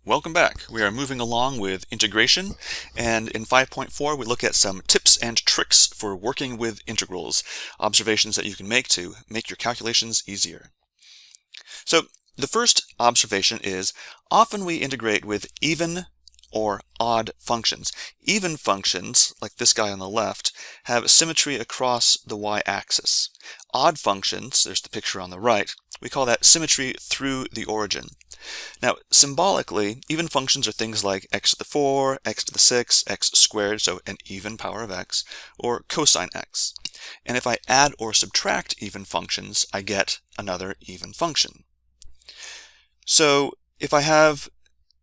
Welcome back. We are moving along with integration, and in 5.4 we look at some tips and tricks for working with integrals, observations that you can make to make your calculations easier. So the first observation is often we integrate with even or odd functions. Even functions, like this guy on the left, have symmetry across the y-axis. Odd functions, there's the picture on the right, we call that symmetry through the origin. Now, symbolically, even functions are things like x to the 4, x to the 6, x squared, so an even power of x, or cosine x. And if I add or subtract even functions, I get another even function. So if I have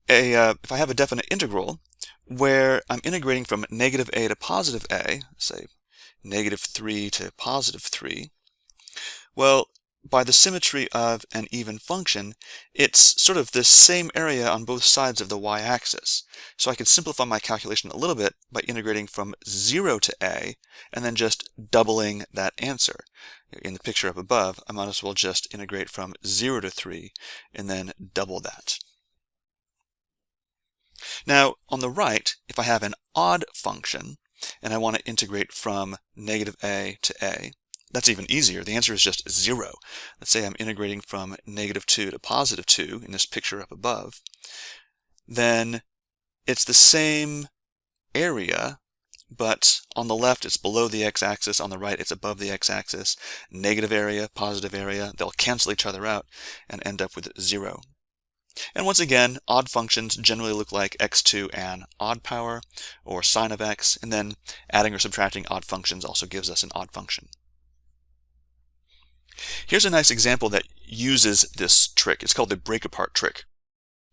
a definite integral where I'm integrating from negative a to positive a, say negative 3 to positive 3, well, by the symmetry of an even function, it's sort of the same area on both sides of the y-axis. So I can simplify my calculation a little bit by integrating from 0 to a and then just doubling that answer. In the picture up above, I might as well just integrate from 0 to 3 and then double that. Now, on the right, if I have an odd function and I want to integrate from negative a to a, that's even easier. The answer is just 0. Let's say I'm integrating from negative 2 to positive 2 in this picture up above. Then it's the same area, but on the left it's below the x-axis, on the right it's above the x-axis. Negative area, positive area, they'll cancel each other out and end up with 0. And once again, odd functions generally look like x to an odd power or sine of x, and then adding or subtracting odd functions also gives us an odd function. Here's a nice example that uses this trick. It's called the break-apart trick.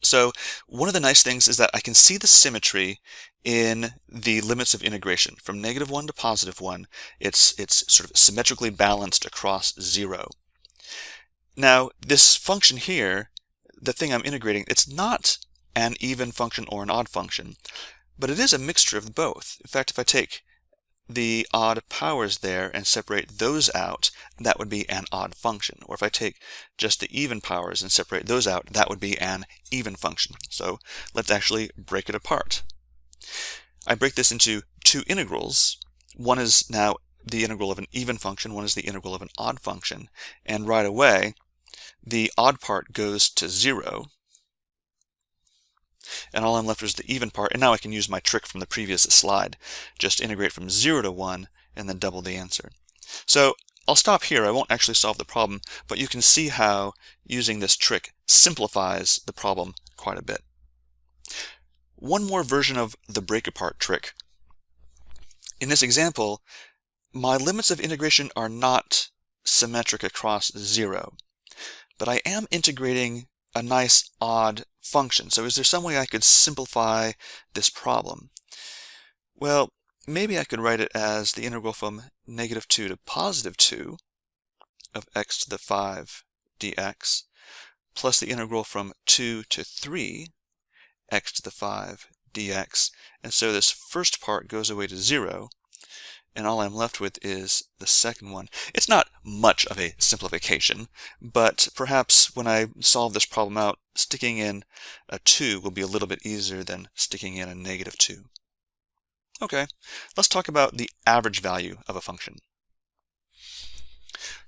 So one of the nice things is that I can see the symmetry in the limits of integration. From negative 1 to positive 1, it's sort of symmetrically balanced across 0. Now, this function here, the thing I'm integrating, it's not an even function or an odd function, but it is a mixture of both. In fact, if I take the odd powers there and separate those out, that would be an odd function. Or if I take just the even powers and separate those out, that would be an even function. So let's actually break it apart. I break this into two integrals. One is now the integral of an even function, one is the integral of an odd function, and right away the odd part goes to 0. And all I'm left is the even part, and now I can use my trick from the previous slide. Just integrate from 0 to 1 and then double the answer. So I'll stop here. I won't actually solve the problem, but you can see how using this trick simplifies the problem quite a bit. One more version of the break-apart trick. In this example, my limits of integration are not symmetric across 0, but I am integrating a nice odd function. So is there some way I could simplify this problem? Well, maybe I could write it as the integral from negative 2 to positive 2 of x to the 5 dx plus the integral from 2 to 3 x to the 5 dx. And so this first part goes away to 0, and all I'm left with is the second one. It's not much of a simplification, but perhaps when I solve this problem out, sticking in a 2 will be a little bit easier than sticking in a negative 2. Okay, let's talk about the average value of a function.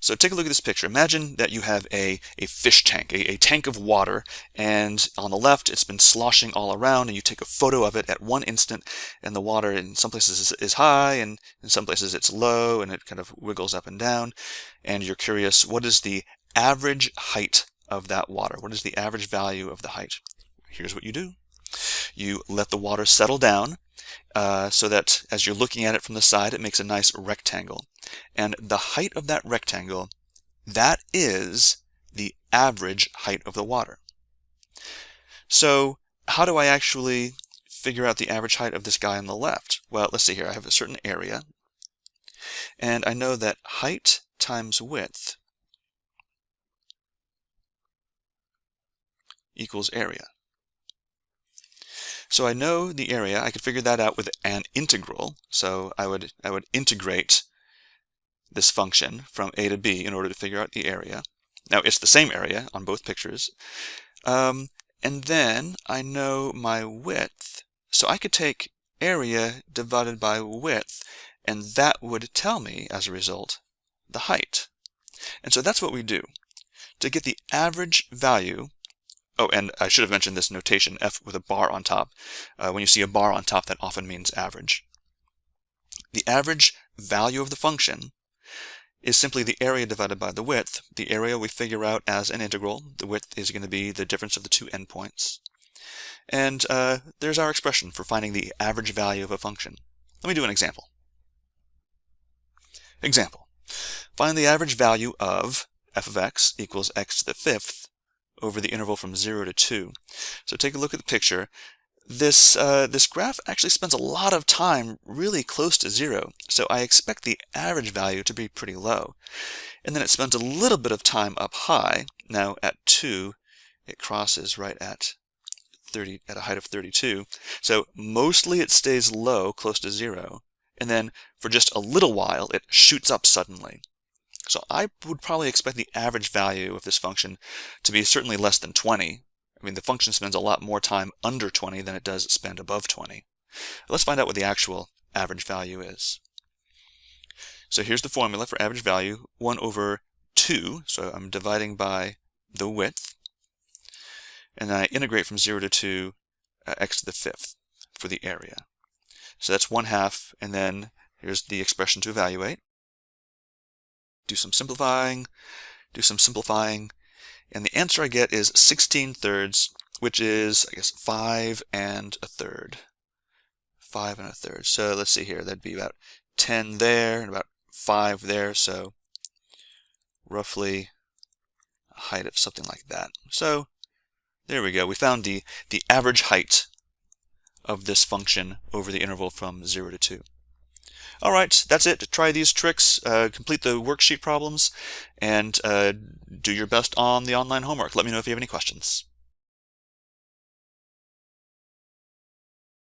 So take a look at this picture. Imagine that you have a fish tank, a tank of water, and on the left it's been sloshing all around, and you take a photo of it at one instant, and the water in some places is high, and in some places it's low, and it kind of wiggles up and down, and you're curious, what is the average height of that water? What is the average value of the height? Here's what you do. You let the water settle down, so that as you're looking at it from the side, it makes a nice rectangle. And the height of that rectangle, that is the average height of the water. So how do I actually figure out the average height of this guy on the left? Well, let's see here. I have a certain area, and I know that height times width equals area. So I know the area. I could figure that out with an integral. So I would integrate this function from a to b in order to figure out the area. Now it's the same area on both pictures. And then I know my width, so I could take area divided by width, and that would tell me, as a result, the height. And so that's what we do. To get the average value, oh, and I should have mentioned this notation, f with a bar on top. When you see a bar on top, that often means average. The average value of the function is simply the area divided by the width. The area we figure out as an integral. The width is going to be the difference of the two endpoints. And there's our expression for finding the average value of a function. Let me do an example. Example. Find the average value of f of x equals x to the fifth over the interval from 0 to 2. So take a look at the picture. This graph actually spends a lot of time really close to 0, so I expect the average value to be pretty low. And then it spends a little bit of time up high. Now at 2, it crosses right at a height of 32. So mostly it stays low, close to 0. And then for just a little while, it shoots up suddenly. So I would probably expect the average value of this function to be certainly less than 20. I mean, the function spends a lot more time under 20 than it does spend above 20. Let's find out what the actual average value is. So here's the formula for average value, 1 over 2. So I'm dividing by the width. And then I integrate from 0 to 2, x to the fifth for the area. So that's 1/2, and then here's the expression to evaluate. Do some simplifying, and the answer I get is 16/3, which is, I guess, 5 1/3. 5 1/3. So let's see here, that'd be about 10 there and about 5 there, so roughly a height of something like that. So there we go. We found the average height of this function over the interval from 0 to 2. All right, that's it. Try these tricks, complete the worksheet problems, and do your best on the online homework. Let me know if you have any questions.